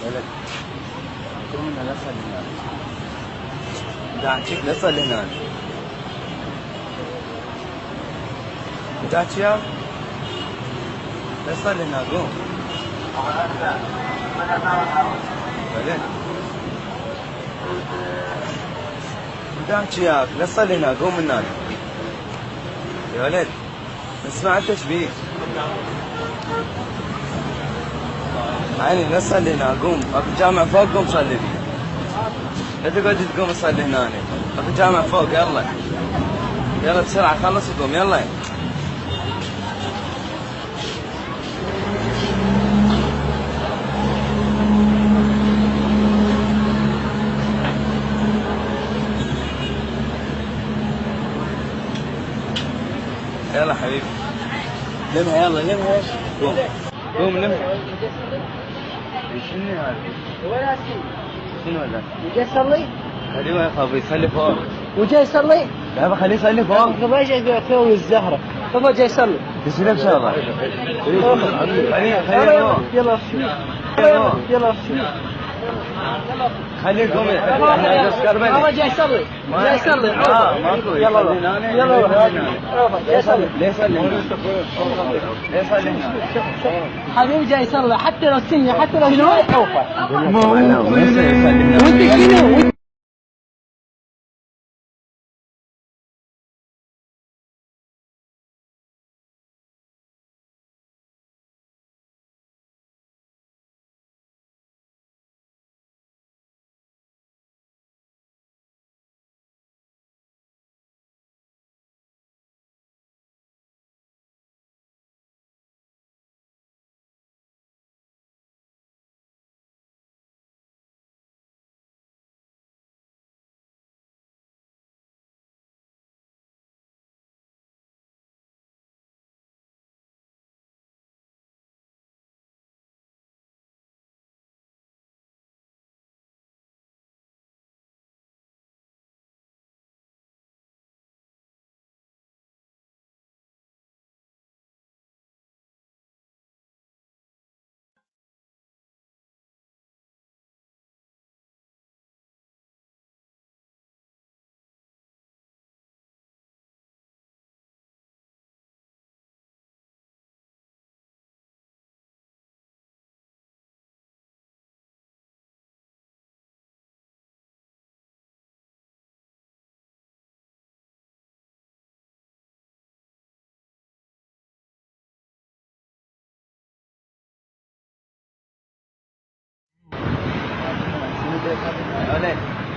ولد كل منها لا تصل هنا داعتك لا تصل هنا داعتك يا لا تصل هنا قوم ولد داعتك ياك لا تصل هنا قوم من هنا يا ولد ما سمعت ايش بيك عيني لا تصلي هنا قوم اكو جامع فوق قوم صلي لي لا تقعد تقوم تصلي هنا اكو جامع فوق يلا يلا بسرعة خلص وقوم يلا يلا حبيبي لمها يلا لمها قوم قوم لمها شنو هذا؟ شنو هذا؟ وجاي يصلي؟ خليه ما يخاف يصلي فوق. وجاي يصلي؟ لا بخليه يصلي فوق. ما جاي يسوي الزهرة، هو جاي يصلي. تسلم ان شاء الله. خليه يلا يلا خليه يقوم احنا بس قربنا. هو جاي يصلي. جاي يصلي. ماكو يلا ليه يصلي؟ ليه يصلي؟ ليه يصلي هنا؟ حبيبي جاي يصلي حتى لو سنة حتى لو شنو يحوفه. وانت شنو؟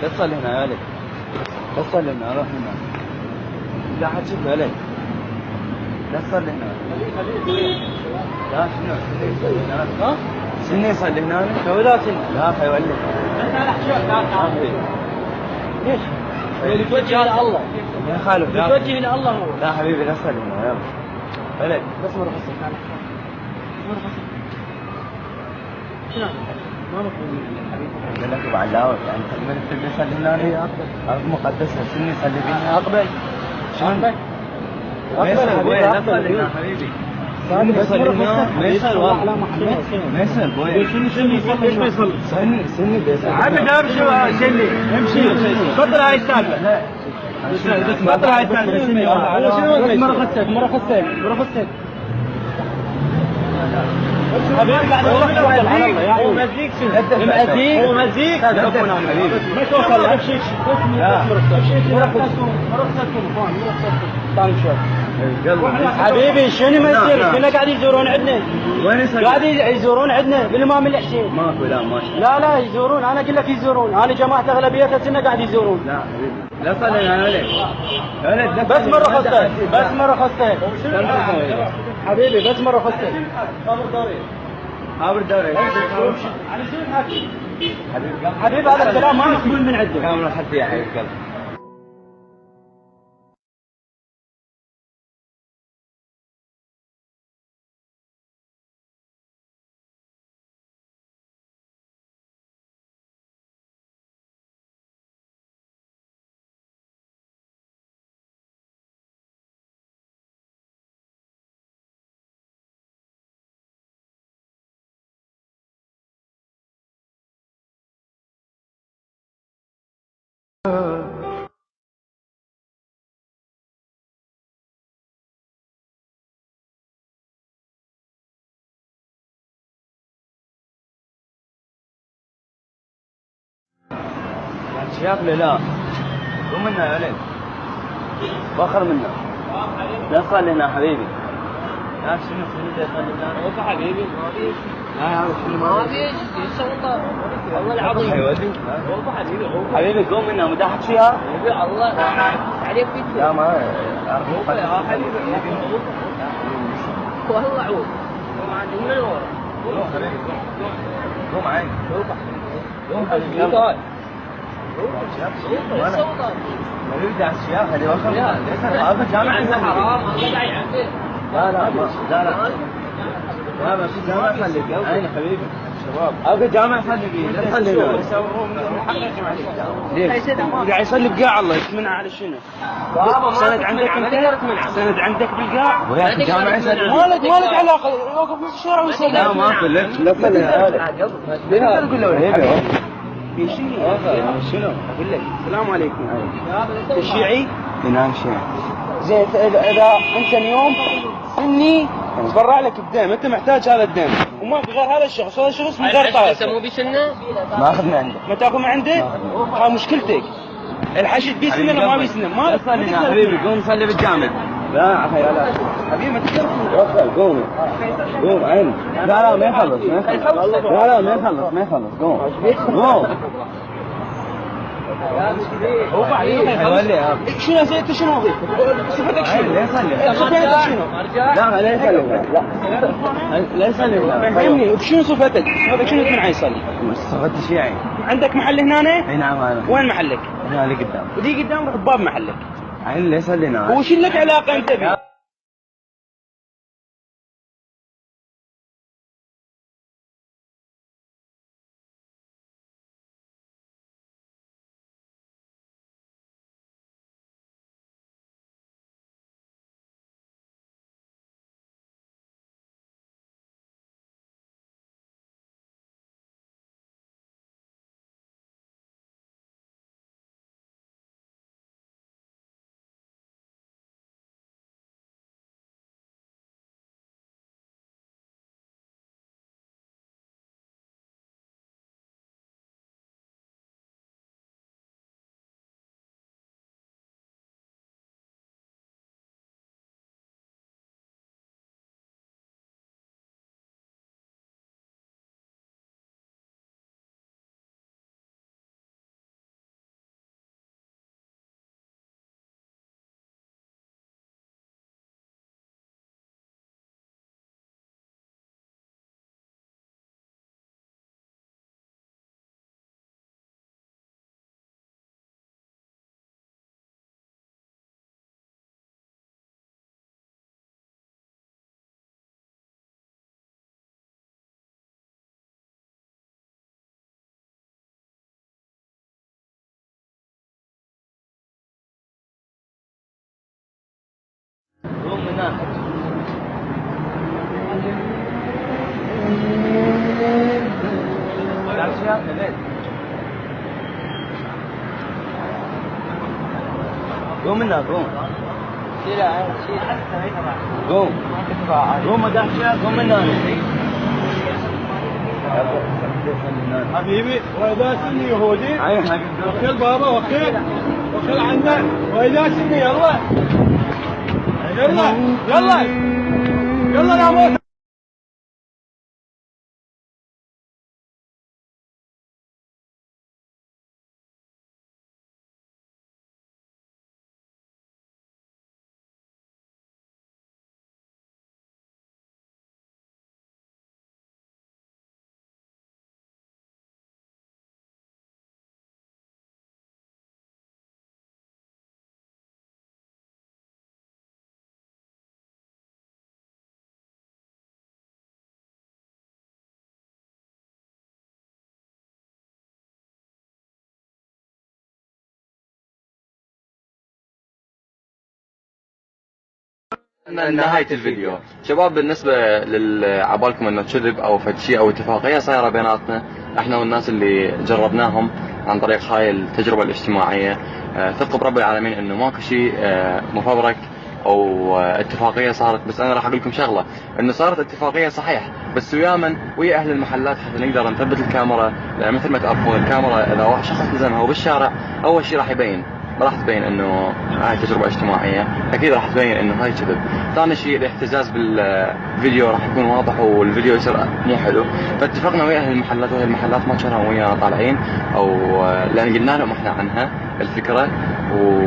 لا تصلي هنا يا ولد لا تصلي هنا روح هنا لا حد شوف يا ولد لا تصلي هنا لا شنو يصلي هنا ها شنو يصلي هنا ولا سنة لا خي ولد انت على حشوك ليش؟ يتوجه الى الله يا خالد يتوجه الى الله هو لا حبيبي لا تصلي هنا يلا ولد بس مرة خصك مرة خصك شنو ما مفهوم قال لك ابو علاوي يعني تقبل تبي تصلي هنا هي ارض مقدسه شنو يصلي فيها اقبل شنو ميسر وين لا تصلي هنا حبيبي شنو يصلي هنا ميسر والله ميسر وين شنو ايش بيصلي سني بيصلي عبد امشي سني امشي تفضل هاي السالفه لا تفضل هاي السالفه مرة خصك حبيبي بعد هو مزيك شنو؟ هو مزيك ما توصل امشي مرة خصكم تعالوا شوي حبيبي شنو ما يصير؟ كنا قاعد يزورون عندنا. وين يصلي؟ قاعد يزورون عندنا بالامام الحسين. ماكو لا ماشي. لا يزورون، انا اقول لك يزورون، انا جماعه اغلبيتها كنا قاعد يزورون. لا حبيبي لا صلي انا ولد بس مره خصتك، بس مره خصتك حبيبي، بس مره خصتك. عابر الدوري. حبيبي هذا الكلام ما مقبول من عندك. كاميرا حتى يا حبيب قلبي. شياخ لا قوم منا يا ولد، بخر منا لا تصلي هنا حبيبي. لا شنو ده يصلي هنا؟ والله حبيبي لا يا شنو ما في ايش والله والله العظيم والله حبيبي قوم منا مداحك فيها؟ حبيبي الله عليك فيك. لا ما والله يا حبيبي والله عود عندي من ورا. قوم حبيبي قوم عين قوم حبيبي يلا حبيبي على الشياخ هذه وخر هذا جامع حرام الله قاعد يعمل. لا ما في جامع خليك عين حبيبي شباب هذا جامع خليك لا تخلينا ليش قاعد يصلي بقاع الله يتمنع على شنو؟ سند عندك انت؟ سند عندك بالقاع؟ ويا اخي جامع مالك علاقه، يوقف نص الشارع ويصلي. لا ما في لا تصلي هذا تقول له في شيء شنو؟ اقول لك السلام عليكم. الشيعي؟ نعم شيعي. زين اذا انت اليوم سني تبرع لك بدم، انت محتاج هذا الدم وما في غير هذا الشخص، هذا الشخص من غير طاقه. يسموه بسنه؟ ما اخذ من عنده. ما تاخذ من عنده؟ ها مشكلتك. الحشد بيه سنه ولا ما بيه سنه؟ ما صلي حبيبي قوم صلي بالجامع. لا اخي لا حبيبي ما تقدر قوم عين. لا ما يخلص لا ما يخلص قوم هو بعدين شنو انت شنو وظيفتك؟ صفتك شنو؟ لا يصلي صفتك شنو؟ لا يصلي لا يصلي فهمني بشنو صفتك؟ صفتك شنو من يصلي؟ صفتي شيعي. عندك محل هنا؟ اي نعم انا. وين محلك؟ هنا اللي قدام. ودي قدامك باب محلك. عين لا يصلي هنا. وش لك علاقه انت بيه؟ قوم من هنا. قوم منا قوم قوم مدح شيخ قوم منا حبيبي وإذا سني يهودي عين حبيبي وكل بابا وكل عنا وإذا سني يلا يلا يلا يلا يا موسى. نهاية الفيديو شباب، بالنسبة لعبالكم انه كذب او فد شيء او اتفاقية صايرة بيناتنا احنا والناس اللي جربناهم عن طريق هاي التجربة الاجتماعية، ثقوا برب العالمين انه ماكو شيء مفبرك او اتفاقية صارت. بس انا راح اقول لكم شغلة، انه صارت اتفاقية صحيح بس ويا اهل المحلات حتى نقدر نثبت الكاميرا، لان مثل ما تعرفون الكاميرا اذا واحد شخص لزمها وبالشارع اول شيء راح يبين، ما راح تبين انه هاي تجربة اجتماعية، اكيد راح تبين انه هاي كذب. ثاني شيء الاهتزاز بالفيديو راح يكون واضح والفيديو يصير مو حلو، فاتفقنا ويا اهل المحلات واهل المحلات ما كانوا ويانا طالعين، او لان قلنا لهم احنا عنها الفكرة.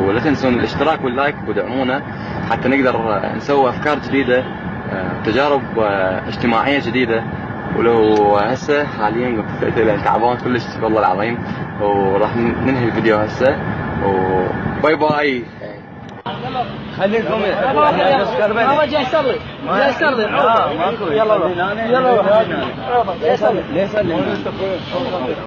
ولا تنسون الاشتراك واللايك ودعمونا حتى نقدر نسوي افكار جديدة، تجارب اجتماعية جديدة. ولو هسه حاليا قلت لان تعبان كلش والله العظيم، وراح ننهي الفيديو هسه وباي باي. خليكم بابا جاي يصلي جاي يصلي. ماكو. يلا يلا يلا ليه صلي؟